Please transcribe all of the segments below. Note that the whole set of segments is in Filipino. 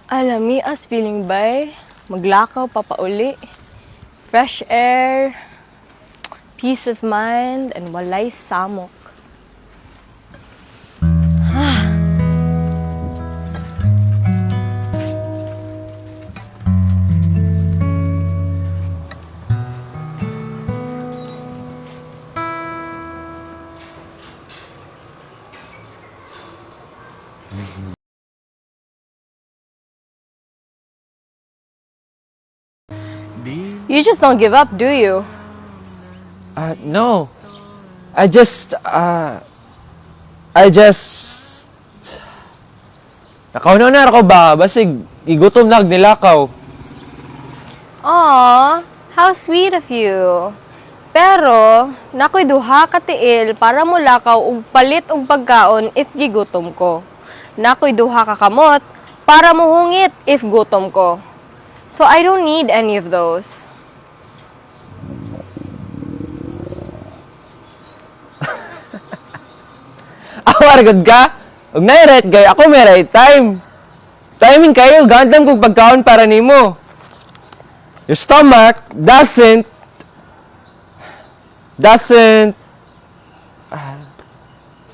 Alami as feeling bay, maglakaw papauli. Fresh air, peace of mind, and walay samok. You just don't give up, do you? No. I just... Nakaunaw na ako ba? Basig, igutom na nilakaw. Aw, how sweet of you. Pero, nakoy duha ka tiil para mo lakaw ug palit og pagkaon if gigutom ko. Nakoy duha ka kamot para muhungit if gutom ko. So I don't need any of those. Waragod ka? Huwag na i-right gay, ako may right time. Timing kayo, gandam kong pagkaon para nimo. Your stomach doesn't,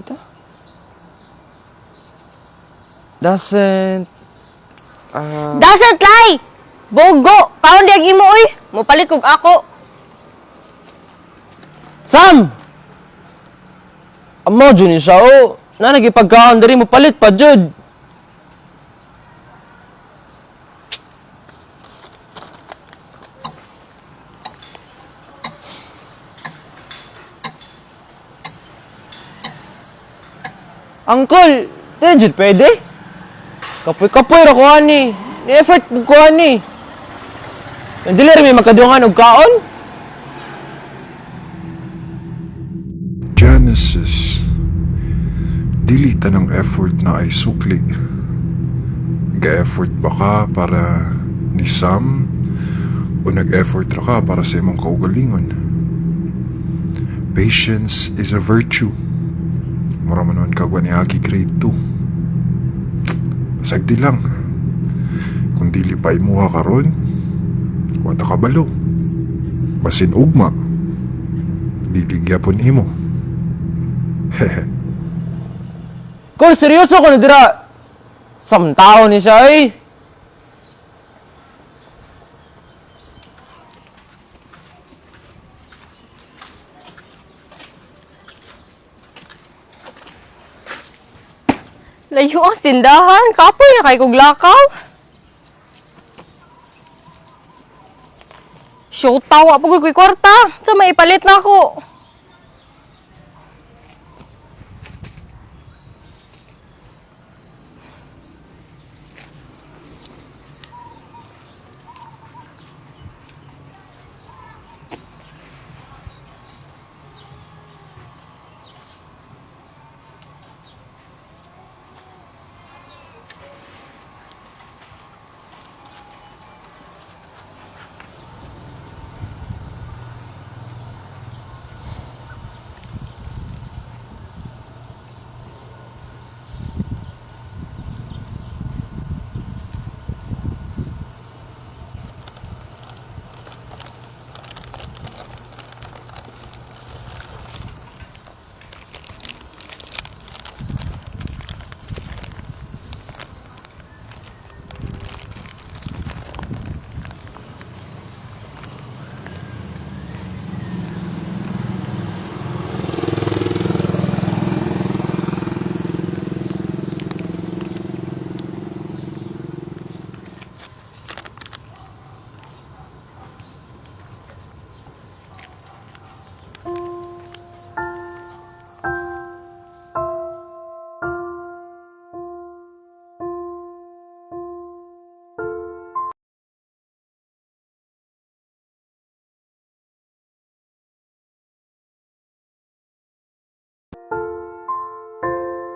ito? Doesn't lie! Bogo! Kaon diag imo oy! Mupalit kog ako. Sam! Amo, Juni siya, o. Nagipagkaon dari mo palit pa, Jud. Uncle, di Jud pwede? Kapoy-kapoy ra ko ani. Ni-effort ko ani. Dili rin may makadungan og kaon? Genesis, dili tanang effort na ay sukli. Nag-effort ba ka para ni Sam o nag-effort ra ka para sa imong kaugalingon? Patience is a virtue. Mura man nun kagwa ni Aki grade 2. Pasagdi lang. Kung dili pa imuha karon, wata ka balo. Basin ugma, dili gyapon imo. Kung seryoso ko na dira, samtao ni siya eh. Layo ang tindahan, kapoy na kay kog lakaw. Show tawa pag ko'y kwarta, sa maipalit na ako.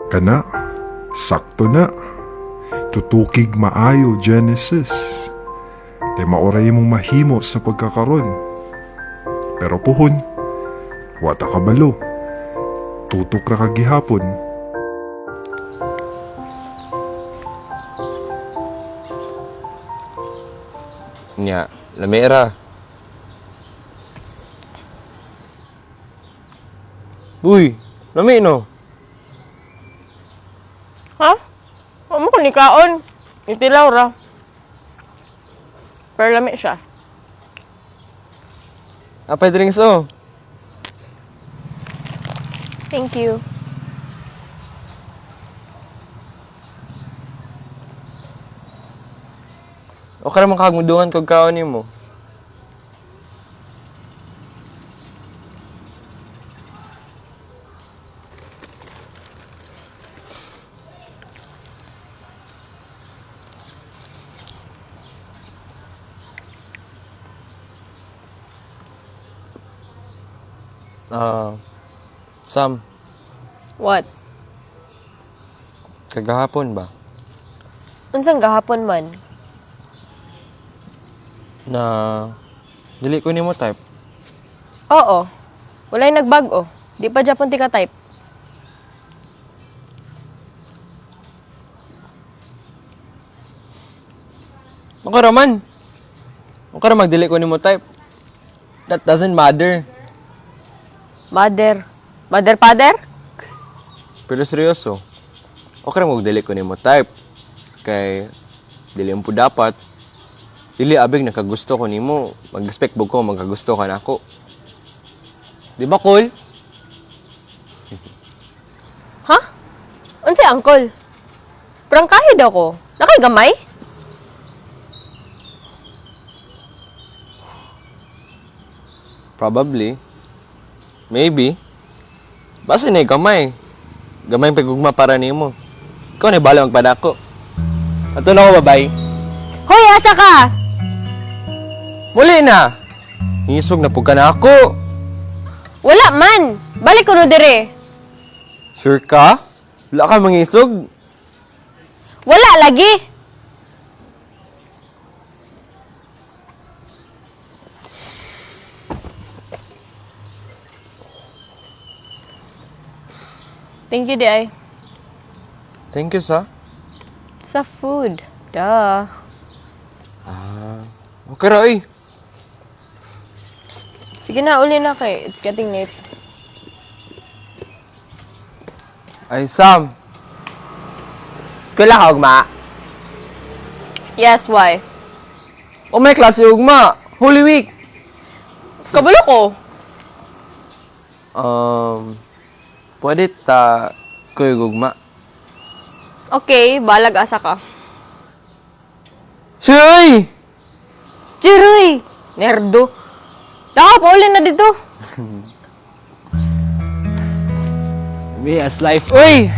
Kana, sakto na. Tutukig maayo, Genesis. Di maoray mong mahimo sa pagkakaron. Pero puhon, wata ka balo. Tutok ra kagihapon. Nya, lamera. Uy, lami no. Ha? Amo ko ni kaon. Itilaw ra. Pero lami siya. Apay drinks oh. Thank you. O ka naman kagmudungan kog kaon nimo. Sam, What? kagahapon ba? Unsang gahapon man? Na dili ko nimo type. Oo. Walay nagbag-o. Di pa Japon ti ka type. Okay raman. Okay raman dili ko nimo type. That doesn't matter. Mother. Mother, father? Pero seryoso. Okay raman dili ko nimo type. Kay dili mo po dapat. Dili abig nakagusto ko nimo. Mag-expect bug ko magkagusto ka nako. Di ba cool? Ha? Unsay angkol? Prangkahid ako. Nakay gamay? Probably. Maybe. Basta na gamay. Gamay ang pagugma para nimo. Ikaw na bala magpadako. Ato na ako, babay. Hoy, asa ka? Muli na! Nisog na po ka na ako. Wala man. Balik ko no dire. Sure ka? Wala ka mangisog? Wala lagi. Thank you, Day. Thank you, sa. Sa food. Duh. Okay ra, eh. Sige na, uli na kay. It's getting late. Ay, Sam. Eskwela ka, ugma. Yes, why? O may klase ugma. Holy Week. Kabalo ko. Pwede ta kuy ugma. Okay, balag asa ka. Shuy! Chiroy! Nerdo. Daka, paulin na dito. Be as life. Uy!